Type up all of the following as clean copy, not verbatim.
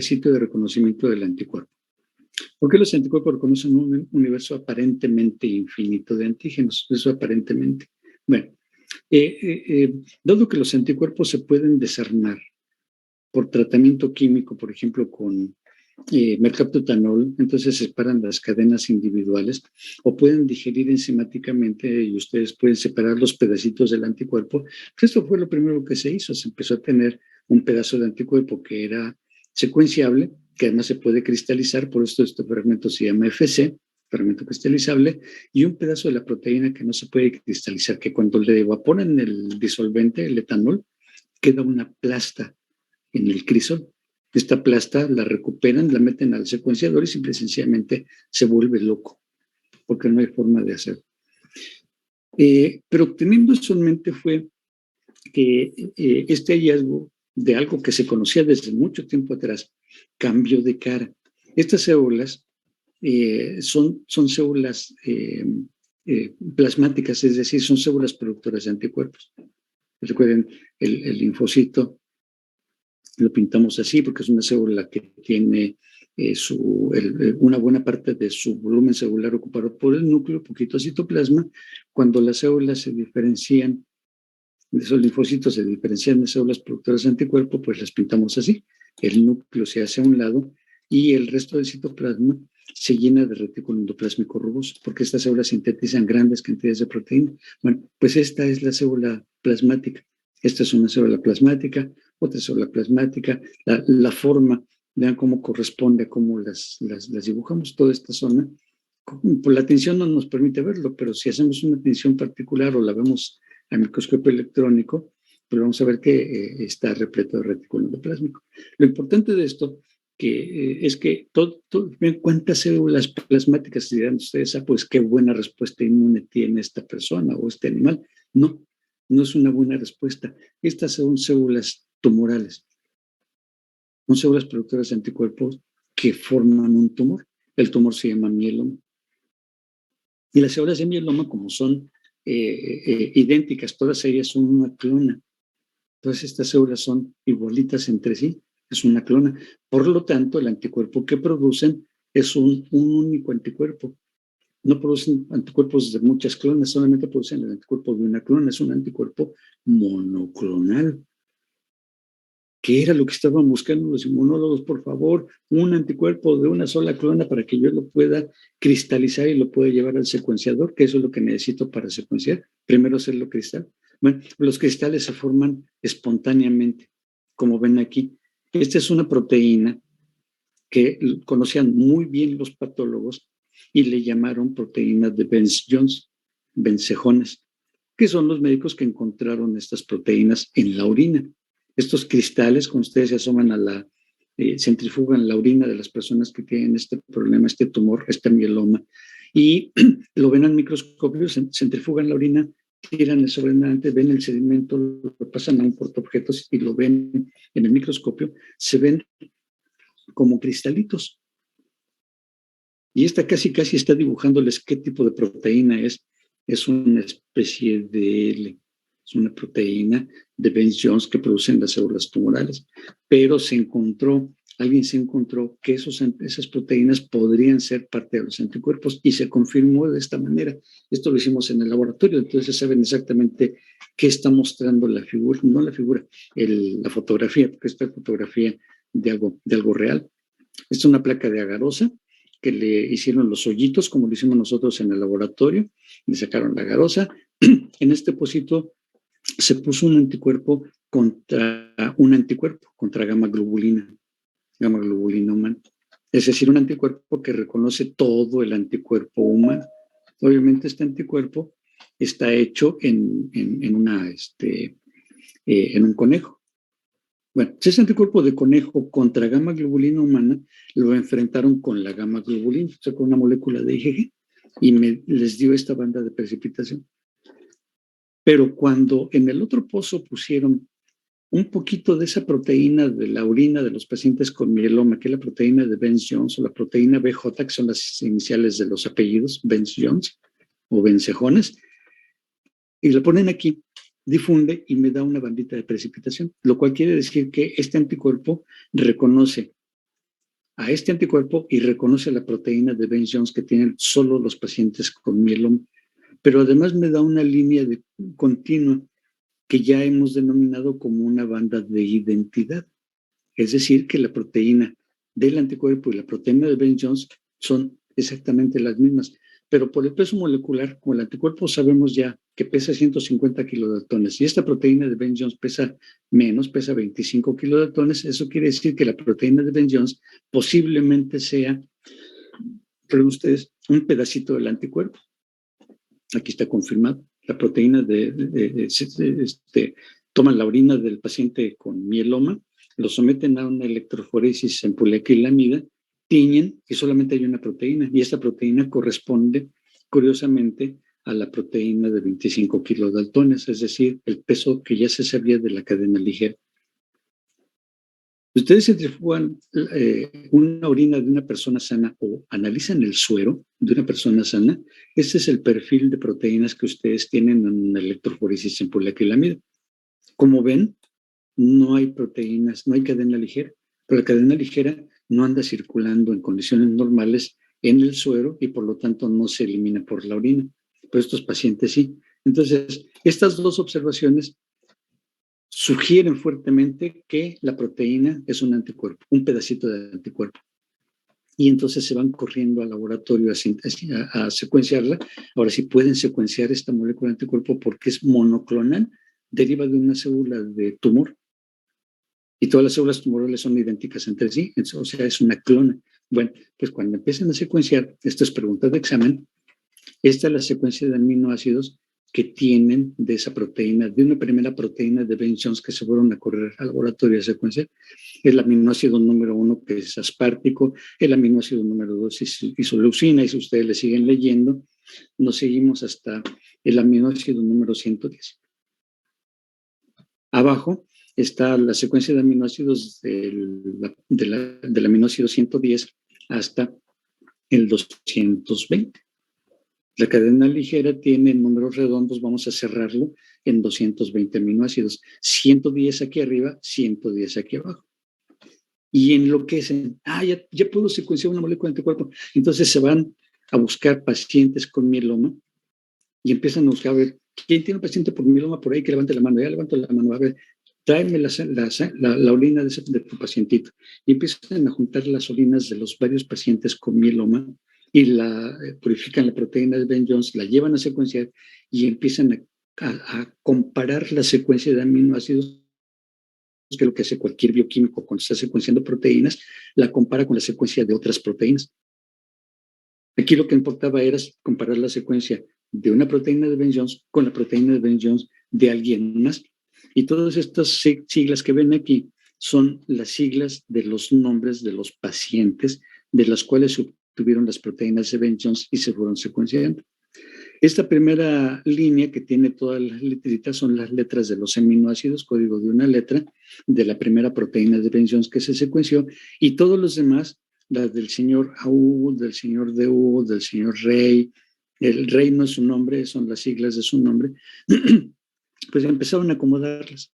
sitio de reconocimiento del anticuerpo. ¿Por qué los anticuerpos reconocen un universo aparentemente infinito de antígenos? Eso aparentemente. Bueno, dado que los anticuerpos se pueden desarmar por tratamiento químico, por ejemplo, con mercaptotanol, entonces se separan las cadenas individuales, o pueden digerir enzimáticamente y ustedes pueden separar los pedacitos del anticuerpo. Pues esto fue lo primero que se hizo. Se empezó a tener un pedazo de anticuerpo que era secuenciable, que además se puede cristalizar, por esto este fragmento se llama FC, fragmento cristalizable, y un pedazo de la proteína que no se puede cristalizar, que cuando le evaporan el disolvente, el etanol, queda una plasta en el crisol. Esta plasta la recuperan, la meten al secuenciador y simple y sencillamente se vuelve loco, porque no hay forma de hacerlo. Pero teniendo eso en mente fue que este hallazgo de algo que se conocía desde mucho tiempo atrás cambió de cara. Estas células son células plasmáticas, es decir, son células productoras de anticuerpos. Recuerden, el linfocito lo pintamos así porque es una célula que tiene una buena parte de su volumen celular ocupado por el núcleo, poquito citoplasma. Cuando las células se diferencian, esos linfocitos se diferencian de células productoras de anticuerpo, pues las pintamos así. El núcleo se hace a un lado y el resto del citoplasma se llena de retículo endoplásmico rugoso, porque estas células sintetizan grandes cantidades de proteína. Bueno, pues esta es la célula plasmática. Esta es una célula plasmática, otra célula plasmática. La forma, vean cómo corresponde a cómo las dibujamos, toda esta zona. Por la tinción no nos permite verlo, pero si hacemos una tinción particular o la vemos al microscopio electrónico, pues vamos a ver que está repleto de retículo endoplásmico. Lo importante de esto es que ven cuántas células plasmáticas dirán ustedes, pues qué buena respuesta inmune tiene esta persona o este animal. No, no es una buena respuesta. Estas son células tumorales. Son células productoras de anticuerpos que forman un tumor. El tumor se llama mieloma. Y las células de mieloma, como son idénticas, todas ellas son una clona. Todas estas células son igualitas entre sí, es una clona. Por lo tanto, el anticuerpo que producen es un único anticuerpo. No producen anticuerpos de muchas clonas, solamente producen el anticuerpo de una clona, es un anticuerpo monoclonal. ¿Qué era lo que estaban buscando los inmunólogos? Por favor, un anticuerpo de una sola clona para que yo lo pueda cristalizar y lo pueda llevar al secuenciador, que eso es lo que necesito para secuenciar. Primero hacerlo cristal. Bueno, los cristales se forman espontáneamente, como ven aquí. Esta es una proteína que conocían muy bien los patólogos y le llamaron proteína de Bence-Jones, vencejones, que son los médicos que encontraron estas proteínas en la orina. Estos cristales, cuando ustedes se asoman a centrifugan la orina de las personas que tienen este problema, este tumor, este mieloma, y lo ven al microscopio, centrifugan la orina, tiran el sobremanante, ven el sedimento, lo pasan a un portaobjetos y lo ven en el microscopio, se ven como cristalitos. Y esta casi está dibujándoles qué tipo de proteína es. Es una especie de L. Es una proteína de Bence-Jones que producen las células tumorales. Pero alguien se encontró que esas proteínas podrían ser parte de los anticuerpos y se confirmó de esta manera. Esto lo hicimos en el laboratorio, entonces saben exactamente qué está mostrando la figura, no la figura, la fotografía, porque esta es fotografía de algo real. Esta es una placa de agarosa que le hicieron los hoyitos, como lo hicimos nosotros en el laboratorio, le sacaron la agarosa. En este pocito se puso un anticuerpo contra gamma globulina humana. Es decir, un anticuerpo que reconoce todo el anticuerpo humano. Obviamente este anticuerpo está hecho en un conejo. Bueno, ese anticuerpo de conejo contra gamma globulina humana lo enfrentaron con la gamma globulina, o sea, con una molécula de IgG, y les dio esta banda de precipitación. Pero cuando en el otro pozo pusieron un poquito de esa proteína de la orina de los pacientes con mieloma, que es la proteína de Bence-Jones o la proteína BJ, que son las iniciales de los apellidos, Bence-Jones o vencejones, y lo ponen aquí, difunde y me da una bandita de precipitación, lo cual quiere decir que este anticuerpo reconoce a este anticuerpo y reconoce la proteína de Bence-Jones que tienen solo los pacientes con mieloma. Pero además me da una línea continua que ya hemos denominado como una banda de identidad. Es decir, que la proteína del anticuerpo y la proteína de Bence-Jones son exactamente las mismas. Pero por el peso molecular, como el anticuerpo sabemos ya que pesa 150 kilodaltones y esta proteína de Bence-Jones pesa menos, pesa 25 kilodaltones, eso quiere decir que la proteína de Bence-Jones posiblemente sea, para ustedes, un pedacito del anticuerpo. Aquí está confirmado. La proteína toman la orina del paciente con mieloma, lo someten a una electroforesis en poliacrilamida, tiñen y solamente hay una proteína. Y esta proteína corresponde, curiosamente, a la proteína de 25 kilodaltones, es decir, el peso que ya se sabía de la cadena ligera. Ustedes centrifugan una orina de una persona sana o analizan el suero de una persona sana, ese es el perfil de proteínas que ustedes tienen en una electroforesis en poliacrilamida. Como ven, no hay proteínas, no hay cadena ligera, pero la cadena ligera no anda circulando en condiciones normales en el suero y por lo tanto no se elimina por la orina. Pero estos pacientes sí. Entonces, estas dos observaciones sugieren fuertemente que la proteína es un anticuerpo, un pedacito de anticuerpo. Y entonces se van corriendo al laboratorio a secuenciarla. Ahora sí pueden secuenciar esta molécula de anticuerpo porque es monoclonal, deriva de una célula de tumor. Y todas las células tumorales son idénticas entre sí, o sea, es una clona. Bueno, pues cuando empiezan a secuenciar, esto es pregunta de examen, esta es la secuencia de aminoácidos que tienen de esa proteína, de una primera proteína de Bence-Jones que se fueron a correr al laboratorio a secuenciar. El aminoácido número 1, que es aspartico, el aminoácido número 2 es isoleucina, y si ustedes le siguen leyendo, nos seguimos hasta el aminoácido número 110. Abajo está la secuencia de aminoácidos del aminoácido 110 hasta el 220. La cadena ligera tiene números redondos, vamos a cerrarlo en 220 aminoácidos. 110 aquí arriba, 110 aquí abajo. Y enloquecen. Ya puedo secuenciar una molécula de anticuerpo. Entonces se van a buscar pacientes con mieloma y empiezan a buscar, a ver, ¿quién tiene un paciente por mieloma por ahí que levante la mano? Ya levanto la mano, a ver, tráeme la orina de tu pacientito. Y empiezan a juntar las orinas de los varios pacientes con mieloma y purifican la proteína de Bence-Jones, la llevan a secuenciar y empiezan a comparar la secuencia de aminoácidos, que es lo que hace cualquier bioquímico cuando está secuenciando proteínas, la compara con la secuencia de otras proteínas. Aquí lo que importaba era comparar la secuencia de una proteína de Bence-Jones con la proteína de Bence-Jones de alguien más. Y todas estas siglas que ven aquí son las siglas de los nombres de los pacientes de las cuales obtuvieron las proteínas de Bence-Jones y se fueron secuenciando. Esta primera línea que tiene todas las letritas son las letras de los aminoácidos, código de una letra de la primera proteína de Bence-Jones que se secuenció, y todos los demás, las del señor AU, del señor DU, del señor Rey. El Rey no es su nombre, son las siglas de su nombre. Pues empezaron a acomodarlas.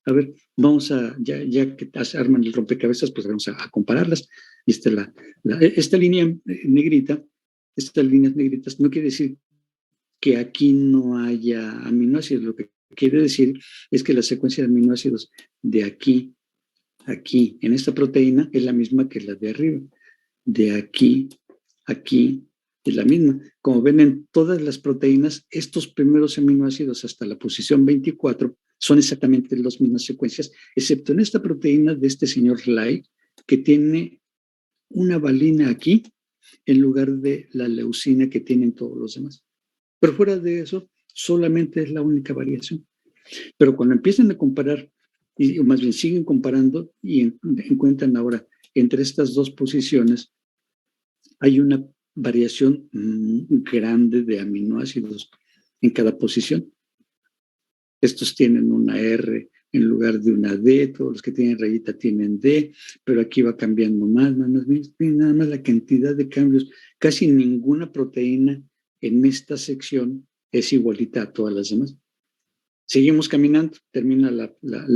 A ver, vamos ya que arman el rompecabezas, pues vamos a compararlas. Y esta línea negrita, estas líneas negritas, no quiere decir que aquí no haya aminoácidos. Lo que quiere decir es que la secuencia de aminoácidos de aquí, en esta proteína, es la misma que la de arriba. De aquí, es la misma. Como ven en todas las proteínas, estos primeros aminoácidos hasta la posición 24 son exactamente las mismas secuencias, excepto en esta proteína de este señor Lai, que tiene una valina aquí en lugar de la leucina que tienen todos los demás. Pero fuera de eso, solamente es la única variación. Pero cuando empiezan a comparar, o más bien siguen comparando y encuentran ahora entre estas dos posiciones, hay una variación grande de aminoácidos en cada posición. Estos tienen una R en lugar de una D, todos los que tienen rayita tienen D, pero aquí va cambiando nada más la cantidad de cambios. Casi ninguna proteína en esta sección es igualita a todas las demás. Seguimos caminando, termina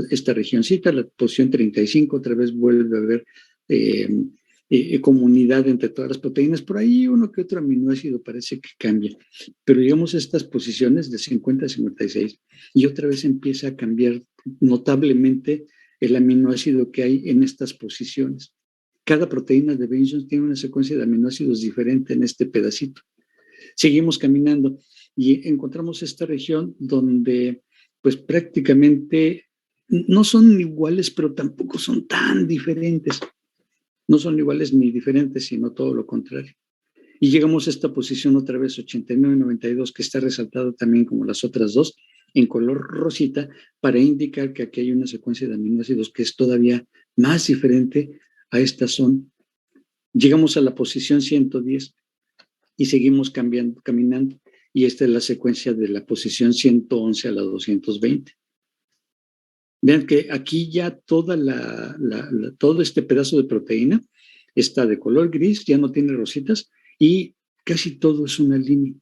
esta regioncita, la posición 35, otra vez vuelve a ver comunidad entre todas las proteínas. Por ahí uno que otro aminoácido parece que cambia, pero digamos estas posiciones de 50 a 56 y otra vez empieza a cambiar notablemente el aminoácido que hay en estas posiciones. Cada proteína de Ben Jones tiene una secuencia de aminoácidos diferente en este pedacito. Seguimos caminando y encontramos esta región donde pues prácticamente no son iguales, pero tampoco son tan diferentes. No son iguales ni diferentes, sino todo lo contrario. Y llegamos a esta posición otra vez, 89-92, que está resaltada también como las otras dos, en color rosita, para indicar que aquí hay una secuencia de aminoácidos que es todavía más diferente a esta zona. Llegamos a la posición 110 y seguimos caminando. Y esta es la secuencia de la posición 111 a la 220. Vean que aquí ya todo este pedazo de proteína está de color gris, ya no tiene rositas y casi todo es una línea.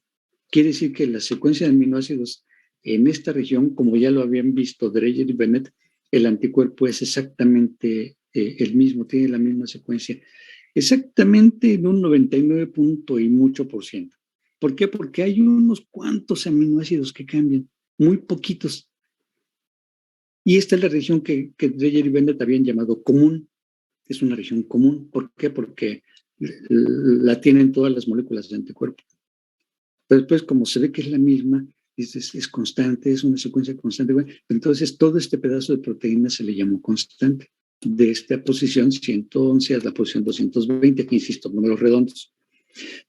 Quiere decir que la secuencia de aminoácidos en esta región, como ya lo habían visto Dreyer y Bennett, el anticuerpo es exactamente el mismo, tiene la misma secuencia, exactamente en un 99 punto y mucho por ciento. ¿Por qué? Porque hay unos cuantos aminoácidos que cambian, muy poquitos. Y esta es la región que Dreyer y Bennett habían llamado común. Es una región común. ¿Por qué? Porque la tienen todas las moléculas de anticuerpo. Pero después, como se ve que es la misma, es constante, es una secuencia constante. Bueno, entonces, todo este pedazo de proteína se le llamó constante. De esta posición 111 a la posición 220, aquí insisto, números redondos.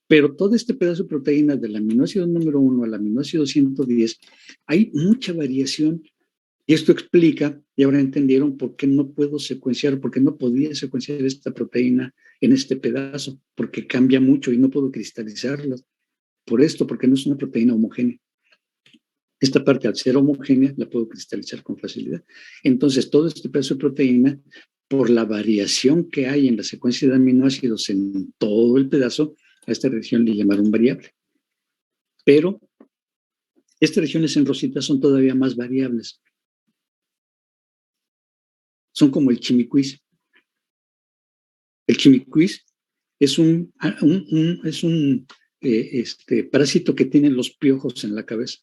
Pero todo este pedazo de proteína del aminoácido número 1 al aminoácido 110, hay mucha variación. Y esto explica, y ahora entendieron por qué no puedo secuenciar, por qué no podía secuenciar esta proteína en este pedazo, porque cambia mucho y no puedo cristalizarla. Por esto, porque no es una proteína homogénea. Esta parte, al ser homogénea, la puedo cristalizar con facilidad. Entonces, todo este pedazo de proteína, por la variación que hay en la secuencia de aminoácidos en todo el pedazo, a esta región le llamaron variable. Pero estas regiones en rosita son todavía más variables. Son como el chimicuiz. El chimicuiz es un parásito que tiene los piojos en la cabeza.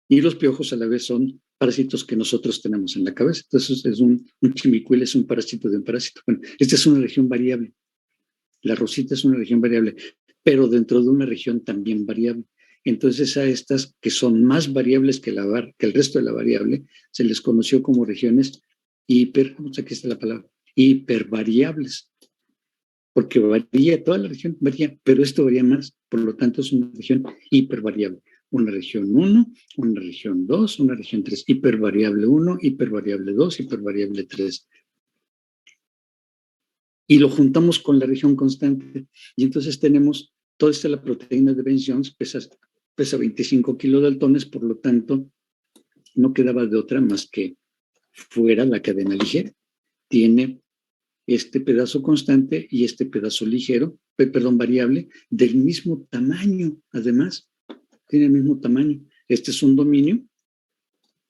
Y los piojos a la vez son parásitos que nosotros tenemos en la cabeza. Entonces, un chimicuil es un parásito de un parásito. Bueno, esta es una región variable. La rosita es una región variable, pero dentro de una región también variable. Entonces, a estas que son más variables que el resto de la variable, se les conoció como regiones aquí está la palabra, hipervariables, porque varía, toda la región varía, pero esto varía más, por lo tanto es una región hipervariable. Una región 1, una región 2, una región 3, hipervariable 1, hipervariable 2, hipervariable 3. Y lo juntamos con la región constante. Y entonces tenemos toda la proteína de Ben Jones, pesa 25 kilodaltones, por lo tanto, no quedaba de otra más que fuera la cadena ligera. Tiene este pedazo constante y este pedazo ligero, variable, del mismo tamaño, además, tiene el mismo tamaño. Este es un dominio,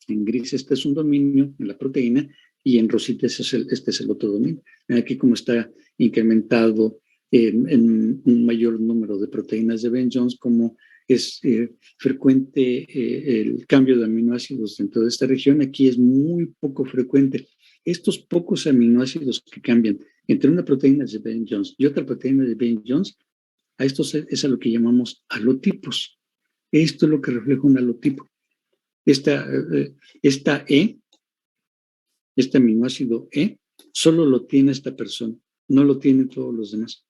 en gris este es un dominio en la proteína y en rosita este es el otro dominio. Aquí como está incrementado en un mayor número de proteínas de Ben Jones, como es frecuente el cambio de aminoácidos dentro de esta región, aquí es muy poco frecuente. Estos pocos aminoácidos que cambian entre una proteína de Ben Jones y otra proteína de Ben Jones, a estos es a lo que llamamos halotipos. Esto es lo que refleja un halotipo. Esta este aminoácido E, solo lo tiene esta persona, no lo tienen todos los demás.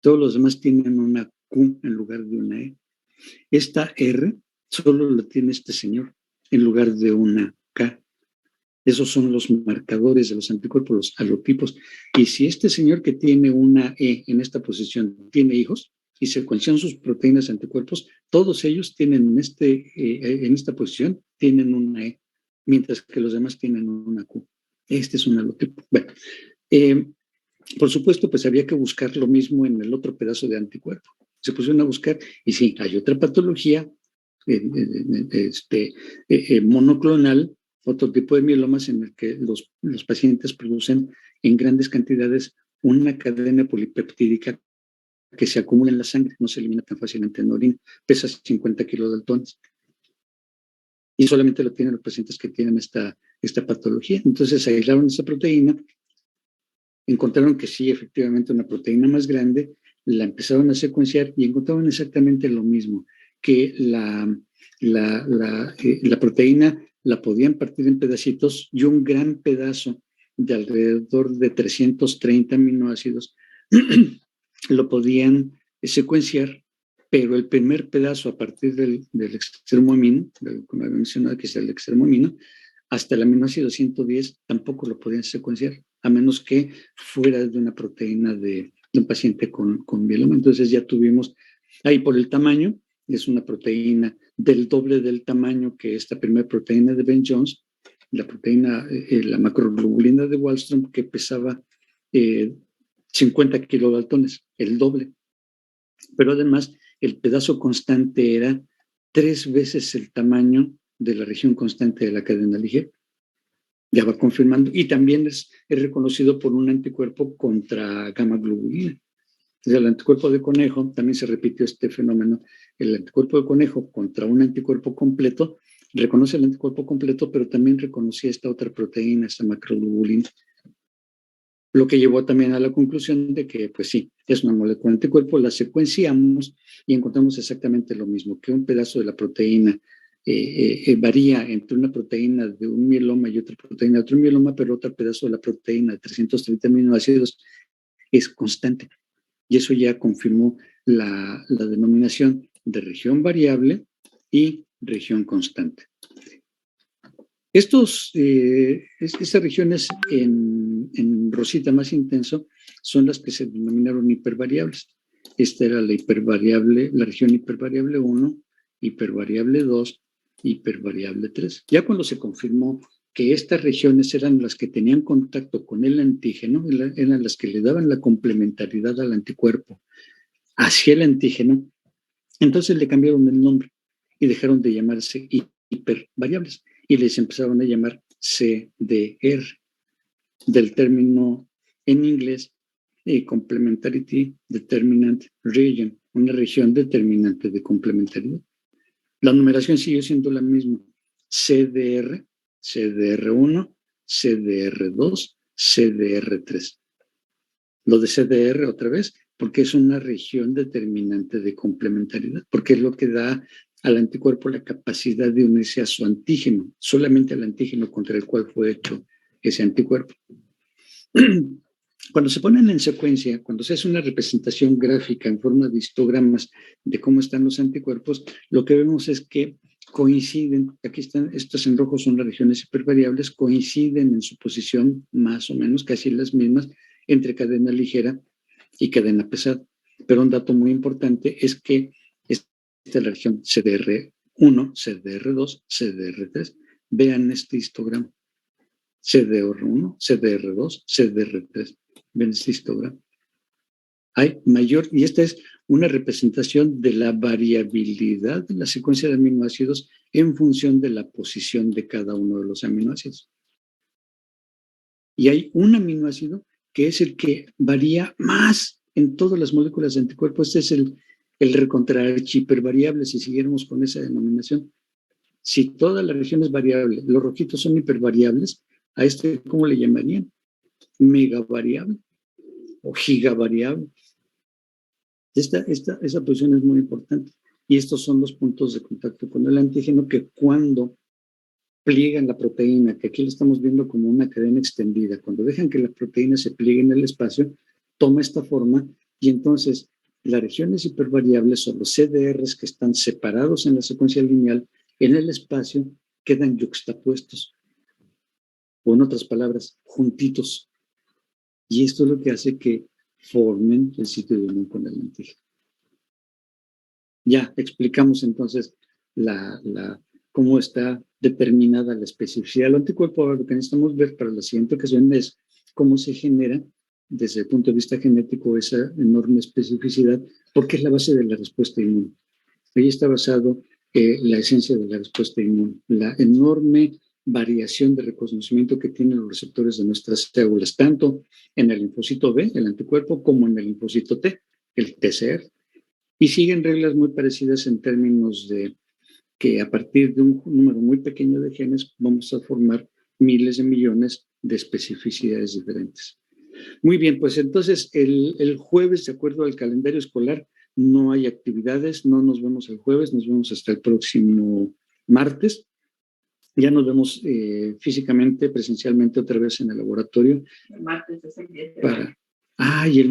Todos los demás tienen una Q en lugar de una E. Esta R solo lo tiene este señor en lugar de una K. Esos son los marcadores de los anticuerpos, los halotipos. Y si este señor que tiene una E en esta posición tiene hijos y secuencian sus proteínas anticuerpos, todos ellos tienen en esta posición, tienen una E, mientras que los demás tienen una Q. Este es un halotipo. Bueno, por supuesto, pues había que buscar lo mismo en el otro pedazo de anticuerpo. Se pusieron a buscar y sí, hay otra patología monoclonal, otro tipo de mielomas en el que los pacientes producen en grandes cantidades una cadena polipeptídica que se acumula en la sangre, no se elimina tan fácilmente en la orina, pesa 50 kilodaltones. Y solamente lo tienen los pacientes que tienen esta patología. Entonces aislaron esa proteína, encontraron que sí, efectivamente, una proteína más grande, la empezaron a secuenciar y encontraron exactamente lo mismo, que la proteína la podían partir en pedacitos y un gran pedazo de alrededor de 330 aminoácidos lo podían secuenciar, pero el primer pedazo a partir del extremo amino, como había mencionado, que es el extremo amino, hasta el aminoácido 110 tampoco lo podían secuenciar, a menos que fuera de una proteína de un paciente con mieloma. Entonces ya tuvimos, ahí por el tamaño, es una proteína del doble del tamaño que esta primera proteína de Ben Jones, la proteína, la macroglobulina de Wallström, que pesaba 50 kilodaltones, el doble. Pero además, el pedazo constante era 3 veces el tamaño de la región constante de la cadena ligera. Ya va confirmando. Y también es reconocido por un anticuerpo contra gamma globulina. Desde el anticuerpo de conejo también se repitió este fenómeno. El anticuerpo de conejo contra un anticuerpo completo, reconoce el anticuerpo completo, pero también reconocía esta otra proteína, esta macroglobulina. Lo que llevó también a la conclusión de que, pues sí, es una molécula de anticuerpo, la secuenciamos y encontramos exactamente lo mismo, que un pedazo de la proteína varía entre una proteína de un mieloma y otra proteína de otro mieloma, pero otro pedazo de la proteína de 330 aminoácidos es constante. Y eso ya confirmó la denominación de región variable y región constante. Estas regiones en rosita más intenso son las que se denominaron hipervariables. Esta era la hipervariable, la región hipervariable 1, hipervariable 2, hipervariable 3. Ya cuando se confirmó que estas regiones eran las que tenían contacto con el antígeno, eran las que le daban la complementariedad al anticuerpo hacia el antígeno, entonces le cambiaron el nombre y dejaron de llamarse hipervariables y les empezaron a llamar CDR, del término en inglés Complementarity Determinant Region, una región determinante de complementariedad. La numeración sigue siendo la misma: CDR, CDR1, CDR2, CDR3. Lo de CDR otra vez, porque es una región determinante de complementariedad, porque es lo que da al anticuerpo la capacidad de unirse a su antígeno, solamente al antígeno contra el cual fue hecho ese anticuerpo. Cuando se ponen en secuencia, cuando se hace una representación gráfica en forma de histogramas de cómo están los anticuerpos, lo que vemos es que coinciden, aquí están, estas en rojo son las regiones hipervariables, coinciden en su posición más o menos, casi las mismas, entre cadena ligera y cadena pesada. Pero un dato muy importante es que esta es la región CDR1, CDR2, CDR3. Vean este histograma. CDR1, CDR2, CDR3. Ven este histograma. Hay mayor, y esta es una representación de la variabilidad de la secuencia de aminoácidos en función de la posición de cada uno de los aminoácidos. Y hay un aminoácido que es el que varía más en todas las moléculas de anticuerpos. Este es el recontraarchihipervariable, si siguiéramos con esa denominación. Si toda la región es variable, los rojitos son hipervariables, a este, ¿cómo le llamarían? Megavariable o gigavariable. Esa posición es muy importante. Y estos son los puntos de contacto con el antígeno que cuando pliegan la proteína, que aquí lo estamos viendo como una cadena extendida, cuando dejan que la proteína se pliegue en el espacio, toma esta forma y entonces las regiones hipervariables o los CDRs que están separados en la secuencia lineal en el espacio quedan yuxtapuestos, o en otras palabras, juntitos. Y esto es lo que hace que formen el sitio de unión con el antígeno. Ya explicamos entonces cómo está determinada la especificidad del anticuerpo. Ahora lo que necesitamos ver para la siguiente ocasión es cómo se genera desde el punto de vista genético esa enorme especificidad, porque es la base de la respuesta inmune. Ahí está basado la esencia de la respuesta inmune, la enorme variación de reconocimiento que tienen los receptores de nuestras células, tanto en el linfocito B, el anticuerpo, como en el linfocito T, el TCR. Y siguen reglas muy parecidas en términos de que a partir de un número muy pequeño de genes vamos a formar miles de millones de especificidades diferentes. Muy bien, pues entonces el jueves, de acuerdo al calendario escolar, no hay actividades, no nos vemos el jueves, nos vemos hasta el próximo martes. Ya nos vemos físicamente, presencialmente otra vez en el laboratorio. El martes es el 10 de para... Ah, y el